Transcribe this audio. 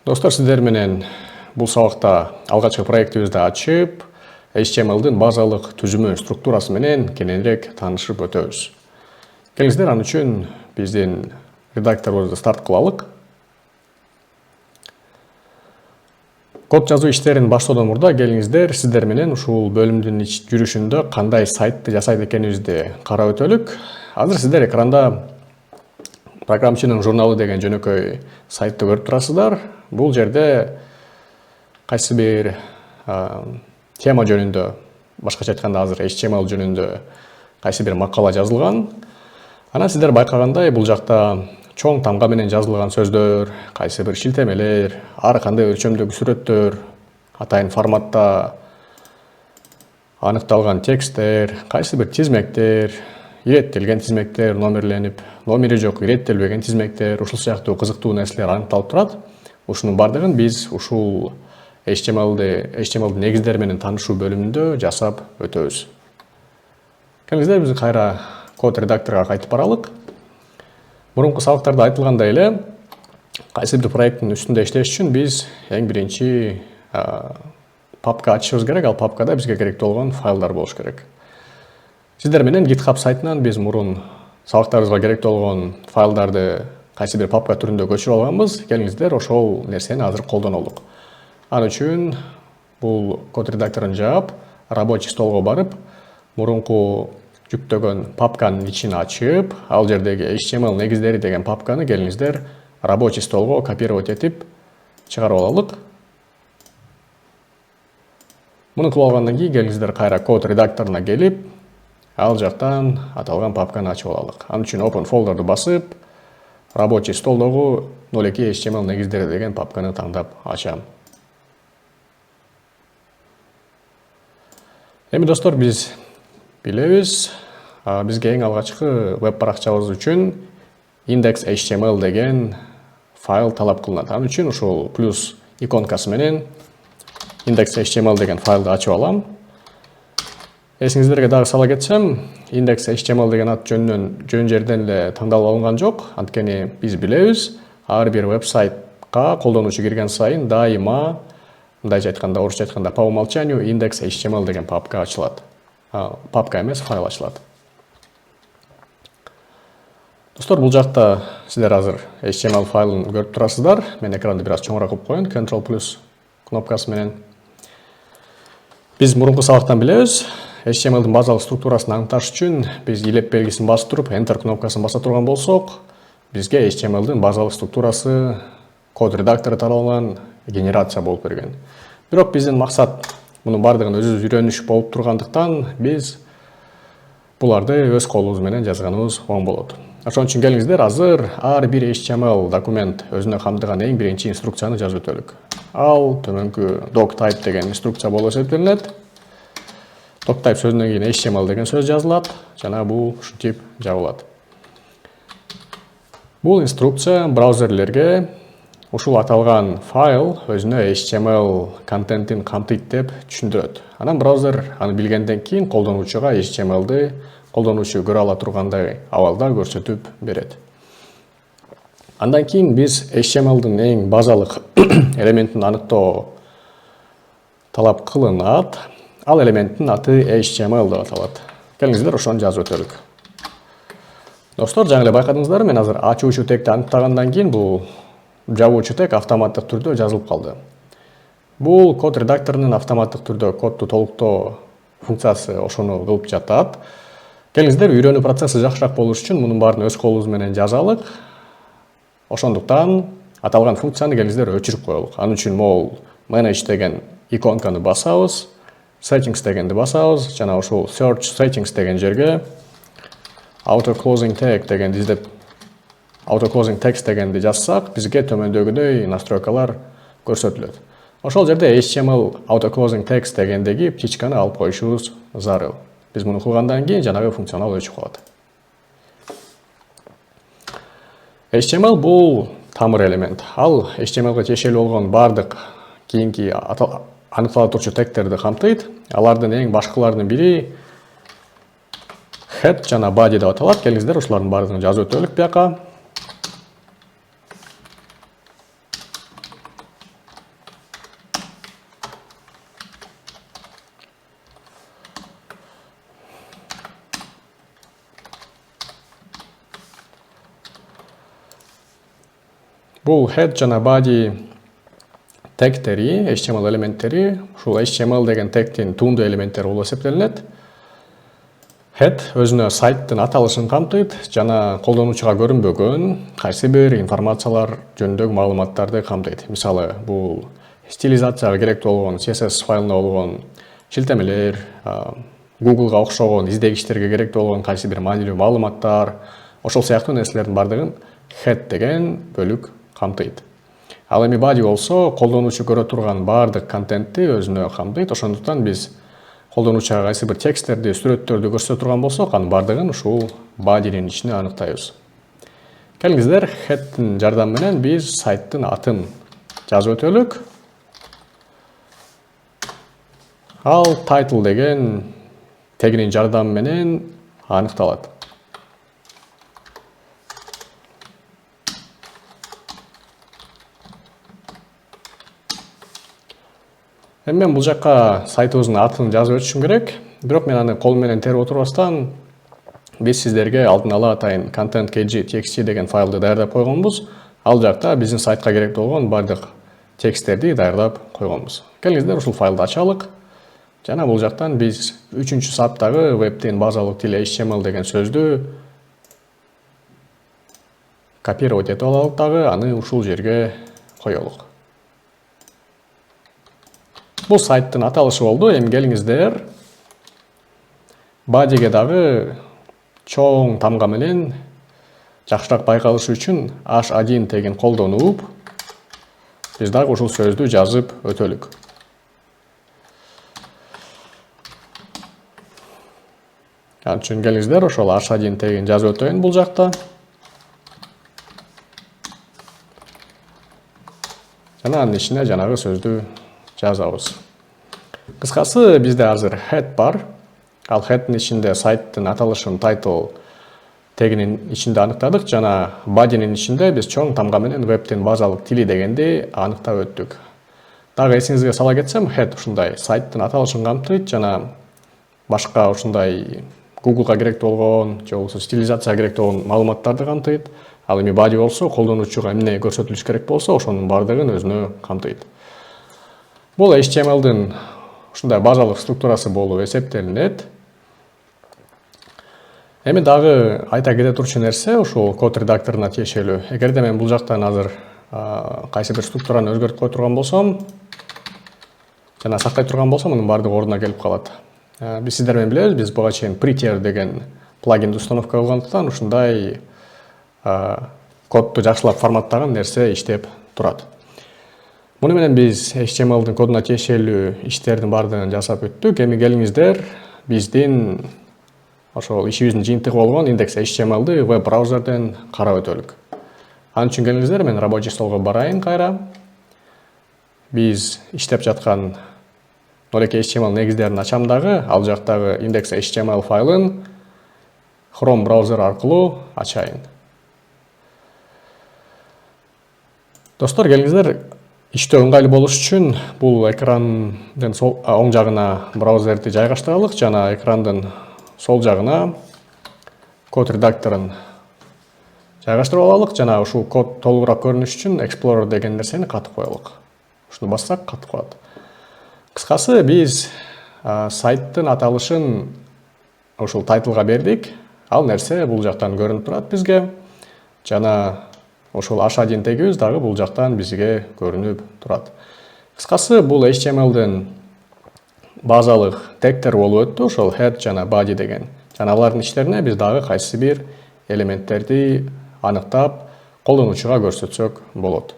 Достор, сиздер менен бул сабакта алгачкы проектибизди ачып, HTML-дын базалык түзүмө структурасы менен кененирээк таанышып өтөбүз. Келиңиздер, ал үчүн биздин редакторубузду старт кылалык. Код жазуу иштерин баштоодон мурда келиңиздер сиздер менен ушул бөлүмдүн жүрүшүндө кандай сайтты жасайт экенибизди карап өтөлүк. Азыр сиздер экранда программчынын журналы деген жөнөкөй сайтты көрүп турасыздар. Бул жерде кайсы бир тема жөнүндө, башкача айтканда азыр HTML жөнүндө кайсы бир макала жазылган. Анан сиздер байкагандай бул жакта чоң тамга менен жазылган сөздөр, кайсы бир шилтемелер, ар кандай өлчөмдөгү сүрөттөр, атайын форматта аныкталган тексттер, кайсы бир тизмектер, иреттелген тизмектер номерленип, номери жок иреттелбеген тизмектер, ушул сыяктуу кызыктуу нерселер аныкталып турат. Ушунун бардыгын биз ушул HTML негиздери менен таанышуу бөлүмүндө жасап өтөбүз. Келиңиздер, биз кайра код редакторго кайтып баралык. Мурунку сабактарда айтылгандай эле, кайсы бир проекттин үстүндө иштеш үчүн биз эң биринчи папка ачышыбыз керек. Ал папкада бизге керектүү болгон файлдар болуш керек. Сиздер менен GitHub сайтынан биз мурун сабактарыбызга керектүү болгон файлдарды кайсы бир папка түрүндө көчүрүп алганбыз. Келиңиздер, ошол нерсени азыр колдонолук. Ал үчүн бул код редакторун жаап, рабочий столго барып, мурунку жүктөгөн папканын ичин ачып, ал жердеги HTML негиздери деген папканы келиңиздер рабочий столго копировать этип чыгарып алалык. Муну кылып алгандан кийин келиңиздер кайра код редакторуна келип, ал жактан аталган папканы ачып алалык. Ал үчүн open folder'ду басып, рабочий столдогу 02 HTML негиздери деген папканы тандап ачам. Эми достор, биз билебиз, бизге эң алгачкы веб баракчабыз үчүн index.html деген файл талап кылынат. Ал үчүн ушул плюс иконкасы менен index.html деген файлды ачып алам. Эсиңиздерге дагы сала кетсем, index.html деген ат жөн жерден эле тандалып алынган жок. Анткени биз билебиз, ар бир веб-сайтка колдонуучу кирген сайын дайыма, мындайча айтканда, орусча айтканда, по умолчанию index.html деген папка ачылат. Папка эмес, файл ачылат. Достор, бул жакта сиздер азыр HTML файлын көрүп турасыздар. Мен экранды бир аз чоңураак кылып коеюн, Ctrl+ кнопкасы менен. Биз мурунку сабактан билебиз, HTML-дин базалык структурасын аныкташ үчүн биз илеп белгисин басып туруп, Enter кнопкасын баса турган болсок, бизге HTML-дин базалык структурасы код редактору тарабынан генерация болуп берген. Бирок биздин максат мунун бардыгын өзүбүз үйрөнүш болуп тургандыктан биз буларды өз колубуз менен жазганыбыз оң болот. Ошон үчүн келиңиздер, азыр ар бир HTML документ өзүнө камтыган эң биринчи инструкцияны жазып өтөлүк. Ал төмөнкү doctype деген инструкция болуп эсептелинет. Doctype сөзүнөн кийин HTML деген сөз жазылат, жана бул ушинтип жабылат. Бул инструкция браузерлерге ушул аталган файл өзүнө HTML контентин камтыйт деп түшүндүрөт. Анан браузер аны билгенден кийин колдонуучуга HTML-ды колдонуучу көрө ала тургандай абалда көрсөтүп берет. Андан кийин биз HTML-дын эң базалык элементин аныктоо талап кылынат. Ал элементтин аты HTML деп аталат. Келиңиздер, ошону жазып өтөлүк. Достор, жаңы эле байкадыңыздарбы, мен азыр ачуучу тегти аныктагандан кийин бул жабуучу тег автоматтык түрдө жазылып калды. Бул код редакторунун автоматтык түрдө кодду толуктоо функциясы ошону кылып жатат. Келиңиздер, үйрөнүү процесси жакшыраак болуш үчүн мунун баарын өз колубуз менен жазалык. Ошондуктан аталган функцияны келиңиздер өчүрүп коелук. Ал үчүн могул manage деген иконканы басабыз, settings дегенди басабыз, жана ушул search settings деген жерге auto closing tag дегенди издеп, auto closing text дегенди жазсак, бизге төмөндөгүдөй настройкалар көрсөтүлөт. Ошол жерде HTML auto closing text дегендеги птичканы алып коюшубуз зарыл. Биз муну кылгандан кийин жанагы функционал өчүп калат. HTML бул тамыр элемент. Ал HTML-га тиешелүү болгон бардык кийинки аныктала турчу тегтерди камтыйт. Алардын эң башкыларынын бири head жана body деп аталат. Келиңиздер, ушулардын бардыгын жазып өтөлүк бияка. Бул head жана body тегтери, HTML элементтери, ушул HTML деген тегтин туунду элементтери болуп эсептелинет. Head өзүнө сайттын аталышын камтыйт жана колдонуучуга көрүнбөгөн кайсы бир информациялар жөнүндөгү маалыматтарды камтыйт. Мисалы, бул стилизацияга керектүү болгон CSS файлына болгон шилтемелер, Google'га окшогон издегичтерге керектүү болгон кайсы бир маанилүү маалыматтар, ошол сыяктуу нерселердин бардыгын head деген бөлүк камтыйт. Ал эми body болсо колдонуучу көрө турган бардык контентти өзүнө камтыйт. Ошондуктан биз колдонуучуга кайсы бир тексттерди, сүрөттөрдү көрсөтө турган болсок, анын бардыгын ушул body'нин ичине аныктайбыз. Келиңиздер, head'тин жардамы менен биз сайттын атын жазып өтөлүк. Ал title деген тегинин жардамы менен аныкталат. Эми мен бул жакка сайтыбыздын атын жазып өтүшүм керек. Бирок мен аны кол менен терип отурбастан биз сиздерге алдын ала атайын content.kg.txt деген файлды даярдап койгонбуз. Ал жакта биздин сайтка керектүү болгон бардык тексттерди даярдап койгонбуз. Келиңиздер, ушул файлды ачалык. Жана бул жактан биз 3-чү саптагы вебтин базалык тили HTML деген сөздү копировать этип алалык дагы, аны ушул жерге коелук. Бул сайттын аталышы болду. Эми келиңиздер, body'ге дагы чоң тамга менен жакшыраак байкалышы үчүн h1 тегин колдонуп, биз дагы ушул сөздү жазып өтөлүк. Ал үчүн келиңиздер, ошол h1 тегин жазып өтөйүн бул жакта. Жана анын ичине жанагы сөздү жазабыз. Кыскасы, бизде азыр head бар. Ал head'тин ичинде сайттын аталышын title тегинин ичинде аныктадык жана body'нин ичинде биз чоң тамга менен вебтин базалык тили дегенди аныктап өттүк. Дагы эсиңизге сала кетсем, head ушундай сайттын аталышын камтыйт жана башка ушундай Google'га керектүү болгон, же болбосо стилизацияга керектүү болгон маалыматтарды камтыйт. Ал эми body болсо колдонуучуга эмне көрсөтүлүш керек болсо, ошонун бардыгын өзүнө камтыйт. Бул HTML'дин ушундай базалык структурасы болуп эсептелинет. Эми дагы айта кете турчу нерсе ушул код редакторуна тиешелүү. Эгерде мен бул жактан азыр кайсы бир структураны өзгөртүп кое турган болсом жана сактай турган болсом, анын бардыгы ордуна келип калат. Биз сиздер менен билебиз, биз буга чейин Prettier деген плагинди установка кылгандыктан ушундай кодду жакшылап форматтаган нерсе иштеп турат. Муну менен биз HTML'дин кодуна тиешелүү иштердин бардыгын жасап өттүк. Эми келиңиздер, биздин ошол ишибиздин жыйынтыгы болгон индекс HTML'ды веб браузерден карап өтөлүк. Анын үчүн келиңиздер, мен рабочий столго барайын кайра. Биз иштеп жаткан 02 HTML негиздерин ачам дагы, ал жактагы индекс HTML файлын Chrome браузер аркылуу ачайын. Достор, келиңиздер, иштөө ыңгайлуу болуш үчүн бул экрандын оң жагына браузерди жайгаштыралык жана экрандын сол жагына код редакторун жайгаштырып алалык жана ушул код толугураак көрүнүш үчүн Explorer деген нерсени катып коелук. Ушуну бассак катып коет. Кыскасы, биз сайттын аталышын ушул тайтлга бердик. Ал нерсе бул жактан көрүнүп турат бизге. Жана ошол h1 тегибиз дагы бул жактан бизге көрүнүп турат. Кыскасы, бул HTML'дин базалык тегтер болуп өттү, ошол head жана body деген. Жана алардын ичтерине биз дагы кайсы бир элементтерди аныктап, колдонуучуга көрсөтсөк болот.